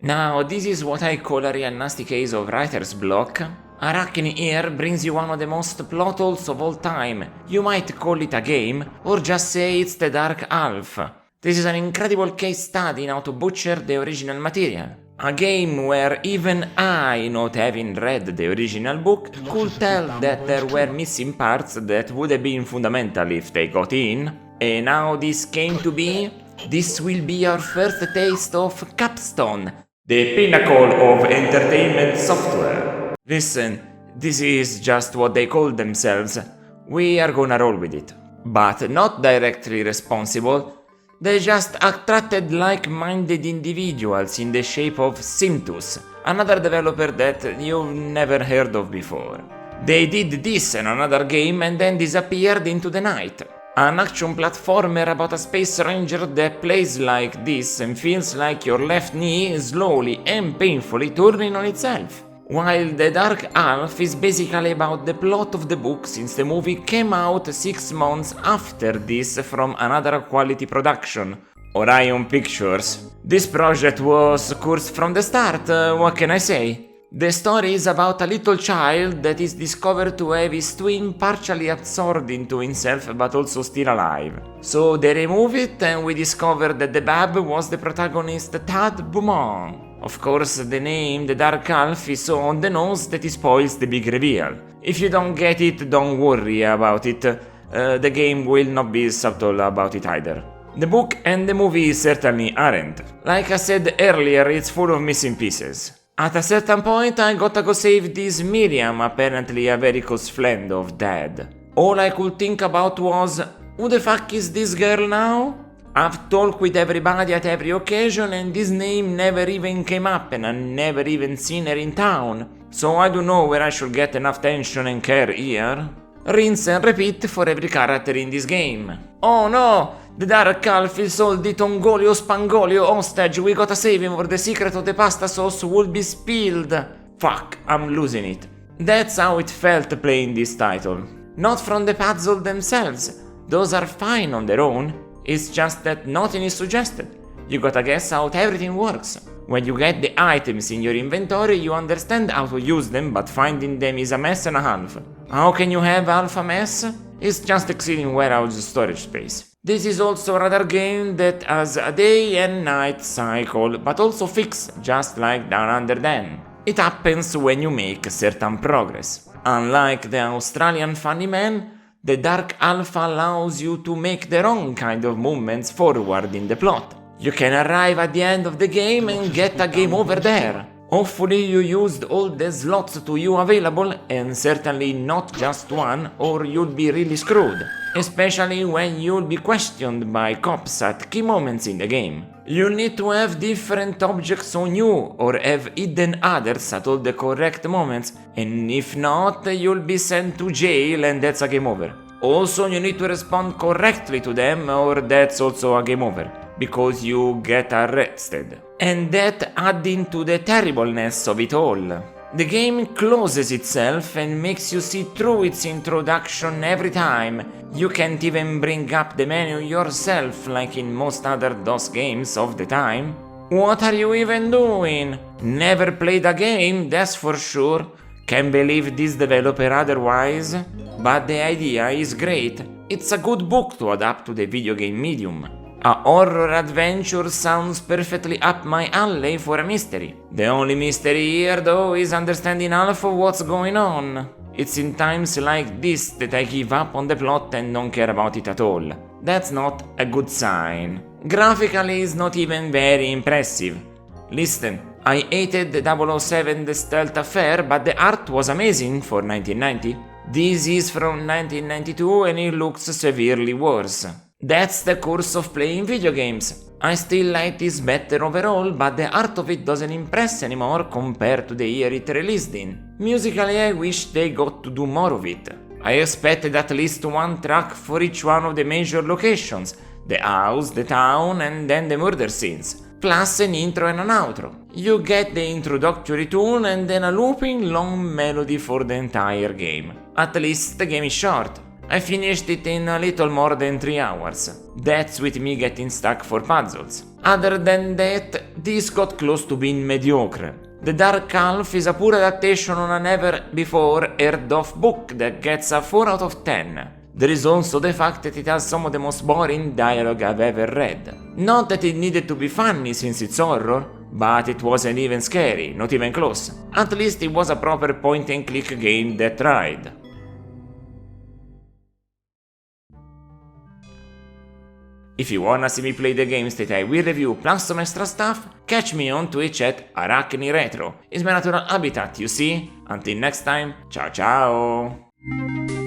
Now, this is what I call a real nasty case of writer's block. Araknie here brings you one of the most plot holes of all time. You might call it a game, or just say it's the Dark Alf. This is an incredible case study in how to butcher the original material. A game where even I, not having read the original book, could tell that there were missing parts that would have been fundamental if they got in. And how this came to be? This will be our first taste of Capstone, the pinnacle of entertainment software. Listen, this is just what they call themselves. We are gonna roll with it. But not directly responsible. They just attracted like-minded individuals in the shape of Simtus, another developer that you've never heard of before. They did this in another game and then disappeared into the night. An action platformer about a space ranger that plays like this and feels like your left knee is slowly and painfully turning on itself. While The Dark Alf is basically about the plot of the book since the movie came out 6 months after this from another quality production, Orion Pictures. This project was cursed from the start, what can I say? The story is about a little child that is discovered to have his twin partially absorbed into himself but also still alive. So they remove it and we discover that the bab was the protagonist Tad Beaumont. Of course, the name The Dark Alf is so on the nose that it spoils the big reveal. If you don't get it, don't worry about it. The game will not be subtle about it either. The book and the movie certainly aren't. Like I said earlier, it's full of missing pieces. At a certain point, I gotta go save this Miriam, apparently a very close friend of Dad. All I could think about was, who the fuck is this girl now? I've talked with everybody at every occasion and this name never even came up and I never even seen her in town. So I don't know where I should get enough tension and care here. Rinse and repeat for every character in this game. Oh no! The Dark Alf is sold the Tongolio Spangolio hostage, we gotta save him or the secret of the pasta sauce will be spilled. Fuck, I'm losing it. That's how it felt playing this title. Not from the puzzles themselves, those are fine on their own. It's just that nothing is suggested. You gotta guess how everything works. When you get the items in your inventory, you understand how to use them, but finding them is a mess and a half. How can you have half a mess? It's just exceeding warehouse storage space. This is also another game that has a day and night cycle, but also fixed, just like Down Under then. It happens when you make certain progress. Unlike the Australian Funny Man, the Dark Alf allows you to make the wrong kind of movements forward in the plot. You can arrive at the end of the game and get a game over there. Hopefully you used all the slots to you available and certainly not just one or you'll be really screwed. Especially when you'll be questioned by cops at key moments in the game. You'll need to have different objects on you or have hidden others at all the correct moments, and if not, you'll be sent to jail and that's a game over. Also, you need to respond correctly to them or that's also a game over, because you get arrested. And that adding to the terribleness of it all. The game closes itself and makes you see through its introduction every time. You can't even bring up the menu yourself like in most other DOS games of the time. What are you even doing? Never played a game, that's for sure. Can't believe this developer otherwise. But the idea is great. It's a good book to adapt to the video game medium. A horror adventure sounds perfectly up my alley for a mystery. The only mystery here though is understanding half of what's going on. It's in times like this that I give up on the plot and don't care about it at all. That's not a good sign. Graphically it's not even very impressive. Listen, I hated the 007 The Stealth Affair, but the art was amazing for 1990. This is from 1992 and it looks severely worse. That's the course of playing video games. I still like this better overall, but the art of it doesn't impress anymore compared to the year it released in. Musically, I wish they got to do more of it. I expected at least one track for each one of the major locations, the house, the town, and then the murder scenes, plus an intro and an outro. You get the introductory tune and then a looping long melody for the entire game. At least the game is short. I finished it in a little more than 3 hours. That's with me getting stuck for puzzles. Other than that, this got close to being mediocre. The Dark Half is a poor adaptation on a never before heard of book that gets a 4 out of 10. There is also the fact that it has some of the most boring dialogue I've ever read. Not that it needed to be funny since it's horror, but it wasn't even scary, not even close. At least it was a proper point and click game that tried. If you wanna see me play the games that I will review plus some extra stuff, catch me on Twitch at Araknie Retro. It's my natural habitat, you see? Until next time, ciao ciao!